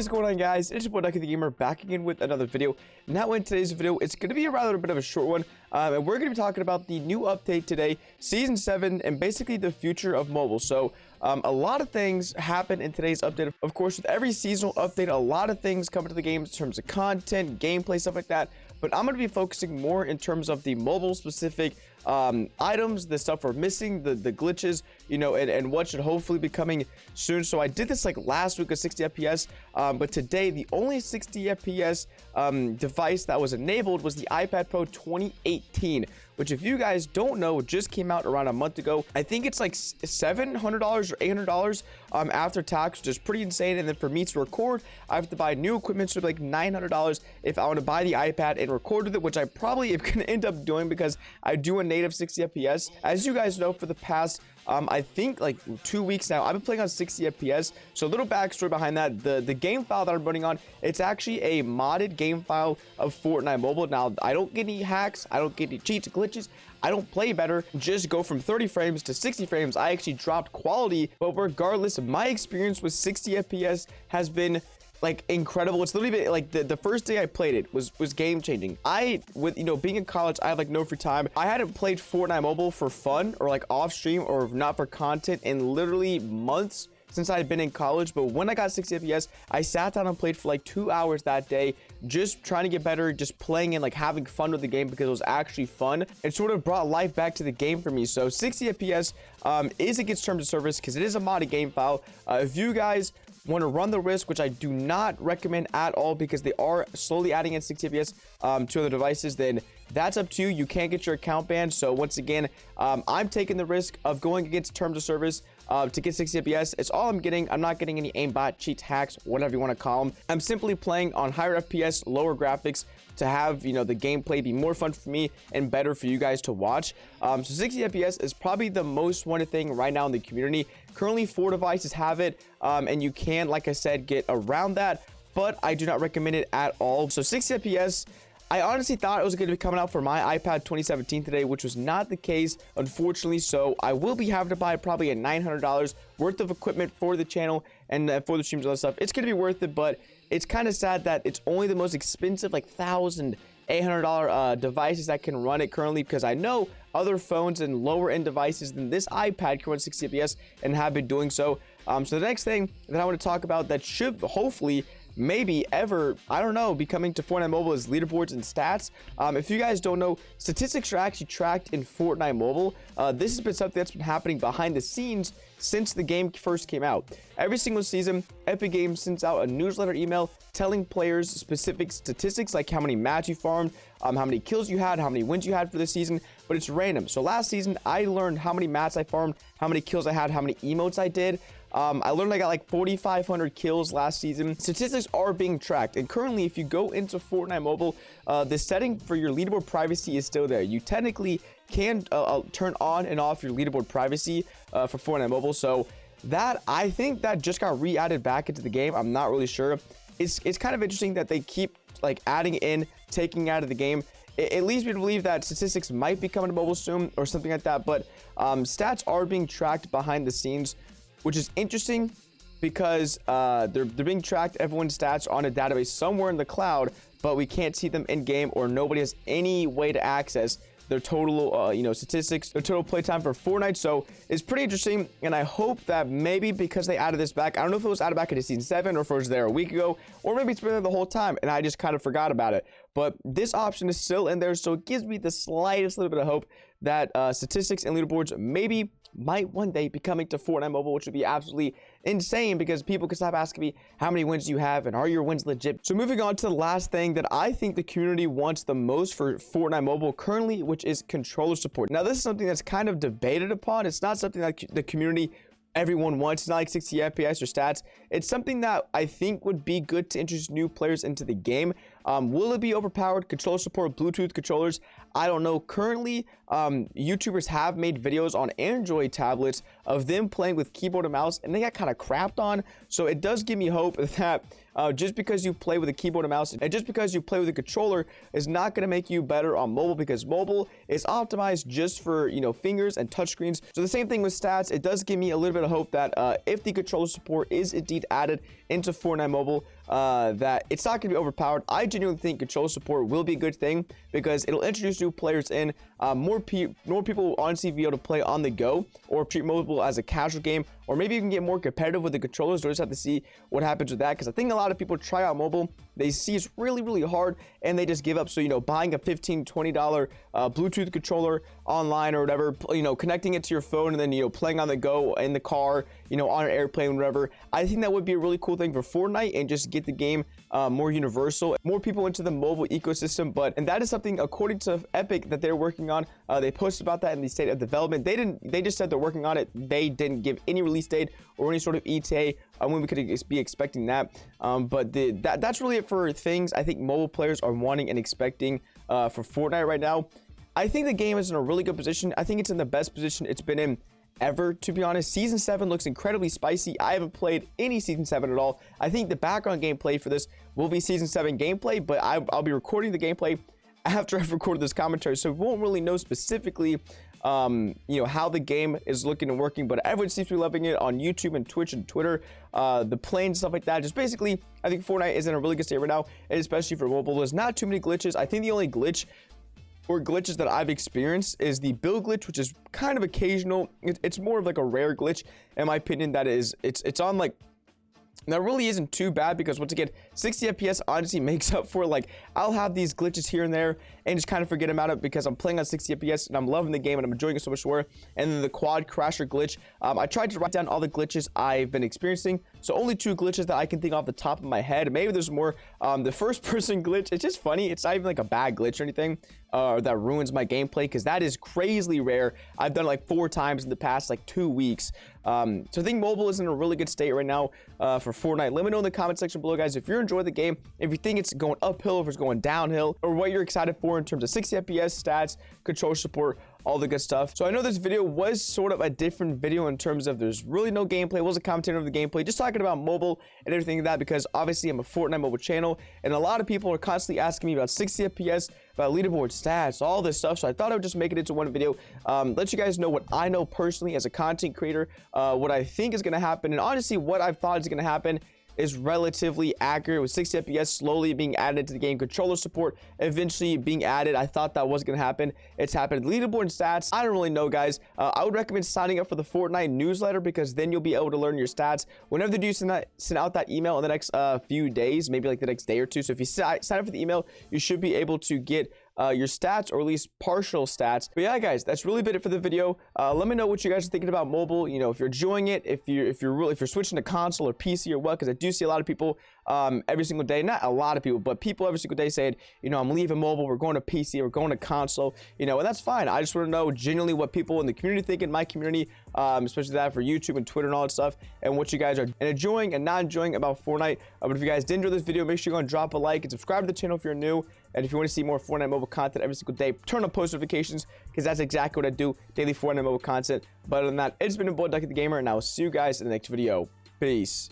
What is going on, guys? It's your boy DuckyTheGamer back again with another video. Now in today's video, it's going to be a rather bit of a short one, and we're going to be talking about the new update today, Season 7, and basically the future of mobile. So a lot of things happen in today's update. Of course, with every seasonal update, a lot of things come into the game in terms of content, gameplay, stuff like that. But I'm going to be focusing more in terms of the mobile specific items, the stuff we're missing, the glitches, you know, and what should hopefully be coming soon. So I did this like last week with 60 FPS, but today the only 60 FPS device that was enabled was the iPad Pro 2018, which, if you guys don't know, just came out around a month ago. I think it's like $700 or $800 after tax, which is pretty insane. And then for me to record, I have to buy new equipment, so like $900 if I want to buy the iPad and record with it, which I probably am gonna end up doing because I do a native 60 FPS. As you guys know, for the past I think like 2 weeks now, I've been playing on 60 FPS. So a little backstory behind that: the game file that I'm running on, it's actually a modded game file of Fortnite Mobile. Now, I don't get any hacks, I don't get any cheats, glitches, I don't play better, just go from 30 frames to 60 frames. I actually dropped quality, but regardless, my experience with 60 FPS has been like incredible. It's literally been, like the first day I played it was game changing. With, you know, being in college, I have like no free time. I hadn't played Fortnite Mobile for fun or like off stream or not for content in literally months since I had been in college. But when I got 60 FPS, I sat down and played for like 2 hours that day, just trying to get better, just playing and like having fun with the game because it was actually fun. It sort of brought life back to the game for me. So 60 FPS is against terms of service because it is a modded game file. If you guys want to run the risk, which I do not recommend at all because they are slowly adding in 60 FPS to other devices, then that's up to you. You can't get your account banned. So once again, I'm taking the risk of going against terms of service to get 60 FPS. It's all I'm getting. I'm not getting any aimbot, cheats, hacks, whatever you want to call them. I'm simply playing on higher FPS, lower graphics to have, you know, the gameplay be more fun for me and better for you guys to watch. So 60 FPS is probably the most wanted thing right now in the community. Currently 4 devices have it, and you can, like I said, get around that, but I do not recommend it at all. So 60 FPS, I honestly thought it was going to be coming out for my iPad 2017 today, which was not the case, unfortunately. So I will be having to buy probably a $900 worth of equipment for the channel and for the streams and all that stuff. It's going to be worth it, but it's kind of sad that it's only the most expensive, like $1,800 devices that can run it currently, because I know other phones and lower end devices than this iPad can run 60 FPS and have been doing so. So the next thing that I want to talk about that should hopefully maybe ever, I don't know, be coming to Fortnite Mobile is leaderboards and stats. If you guys don't know, statistics are actually tracked in Fortnite Mobile. This has been something that's been happening behind the scenes since the game first came out. Every single season, Epic Games sends out a newsletter email telling players specific statistics, like how many matches you farmed, how many kills you had, how many wins you had for the season, but it's random. So last season, I learned how many matches I farmed, how many kills I had, how many emotes I did. I learned I got like 4,500 kills last season. Statistics are being tracked, and currently, if you go into Fortnite Mobile, the setting for your leaderboard privacy is still there. You technically can turn on and off your leaderboard privacy for Fortnite Mobile. So that, I think that just got re-added back into the game. I'm not really sure. It's kind of interesting that they keep like adding in, taking out of the game. It leads me to believe that statistics might be coming to mobile soon or something like that. But stats are being tracked behind the scenes, which is interesting because they're being tracked, everyone's stats on a database somewhere in the cloud, but we can't see them in game, or nobody has any way to access their total you know, statistics, their total playtime for Fortnite. So it's pretty interesting, and I hope that maybe because they added this back, I don't know if it was added back into season 7 or if it was there a week ago, or maybe it's been there the whole time and I just kind of forgot about it, but this option is still in there. So it gives me the slightest little bit of hope that statistics and leaderboards might one day be coming to Fortnite Mobile, which would be absolutely insane because people can stop asking me how many wins you have and are your wins legit. So moving on to the last thing that I think the community wants the most for Fortnite Mobile currently, which is controller support. Now, this is something that's kind of debated upon. It's not something that the community everyone wants. It's not like 60 FPS or stats. It's something that I think would be good to introduce new players into the game. Will it be overpowered? Controller support, Bluetooth controllers, I don't know. Currently, YouTubers have made videos on Android tablets of them playing with keyboard and mouse, and they got kind of crapped on. So it does give me hope that just because you play with a keyboard and mouse and just because you play with a controller is not going to make you better on mobile, because mobile is optimized just for, you know, fingers and touchscreens. So the same thing with stats. It does give me a little bit of hope that if the controller support is indeed added into Fortnite Mobile, that it's not going to be overpowered. I genuinely think controller support will be a good thing because it'll introduce new players in. More people will honestly be able to play on the go or treat mobile as a casual game, or maybe you can get more competitive with the controllers. We'll just have to see what happens with that, because I think a lot of people try out mobile, they see it's really hard, and they just give up. So, you know, buying a $15-$20 Bluetooth controller online or whatever, you know, connecting it to your phone and then, you know, playing on the go in the car, you know, on an airplane, whatever. I think that would be a really cool thing for Fortnite and just get the game more universal, more people into the mobile ecosystem. And that is something, according to Epic, that they're working on. They posted about that in the state of development. They just said they're working on it. They didn't give any release date or any sort of ETA when we could be expecting that. But that's really it for things I think mobile players are wanting and expecting for Fortnite right now. I think the game is in a really good position. I think it's in the best position it's been in ever, to be honest. Season 7 looks incredibly spicy. I haven't played any Season 7 at all. I think the background gameplay for this will be Season 7 gameplay, but I'll be recording the gameplay after I've recorded this commentary, so we won't really know specifically you know, how the game is looking and working. But everyone seems to be loving it on YouTube and Twitch and Twitter, the planes, stuff like that. Just basically, I think Fortnite is in a really good state right now, and especially for mobile. There's not too many glitches. I think the only glitch or glitches that I've experienced is the build glitch, which is kind of occasional. It's more of like a rare glitch, in my opinion. That is, it's on like, that really isn't too bad, because once again, 60 FPS honestly makes up for, like, I'll have these glitches here and there and just kind of forget about it because I'm playing on 60 FPS and I'm loving the game and I'm enjoying it so much more. And then the quad crasher glitch, I tried to write down all the glitches I've been experiencing, so only 2 glitches that I can think off the top of my head. Maybe there's more. The first person glitch, it's just funny. It's not even like a bad glitch or anything that ruins my gameplay, because that is crazily rare. I've done it like 4 times in the past like 2 weeks. So I think mobile is in a really good state right now for Fortnite. Let me know in the comment section below, guys, if you're enjoying the game, if you think it's going uphill, if it's going downhill, or what you're excited for in terms of 60 FPS, stats, control support, all the good stuff. So I know this video was sort of a different video in terms of there's really no gameplay. It wasn't commentating over the gameplay, just talking about mobile and everything like that, because obviously I'm a Fortnite mobile channel and a lot of people are constantly asking me about 60 FPS, about leaderboard stats, all this stuff. So I thought I would just make it into one video, let you guys know what I know personally as a content creator, what I think is going to happen, and honestly what I've thought is going to happen is relatively accurate, with 60 FPS slowly being added to the game, controller support eventually being added. I thought that was going to happen. It's happened. Leaderboard and stats, I don't really know, guys. I would recommend signing up for the Fortnite newsletter, because then you'll be able to learn your stats whenever they do send out that email in the next few days, maybe like the next day or 2. So if you sign up for the email, you should be able to get your stats, or at least partial stats. But yeah, guys, that's really been it for the video. Let me know what you guys are thinking about mobile. You know, if you're enjoying it, if you're switching to console or PC or what, because I do see a lot of people every single day, not a lot of people, but people every single day saying, you know, I'm leaving mobile, we're going to PC, we're going to console, you know, and that's fine. I just want to know genuinely what people in the community think, in my community, especially that for YouTube and Twitter and all that stuff, and what you guys are enjoying and not enjoying about Fortnite. But if you guys did enjoy this video, make sure you're going to drop a like and subscribe to the channel if you're new. And if you want to see more Fortnite mobile content every single day, turn on post notifications, because that's exactly what I do, daily Fortnite mobile content. But other than that, it's been your boy DuckyTheGamer, and I will see you guys in the next video. Peace.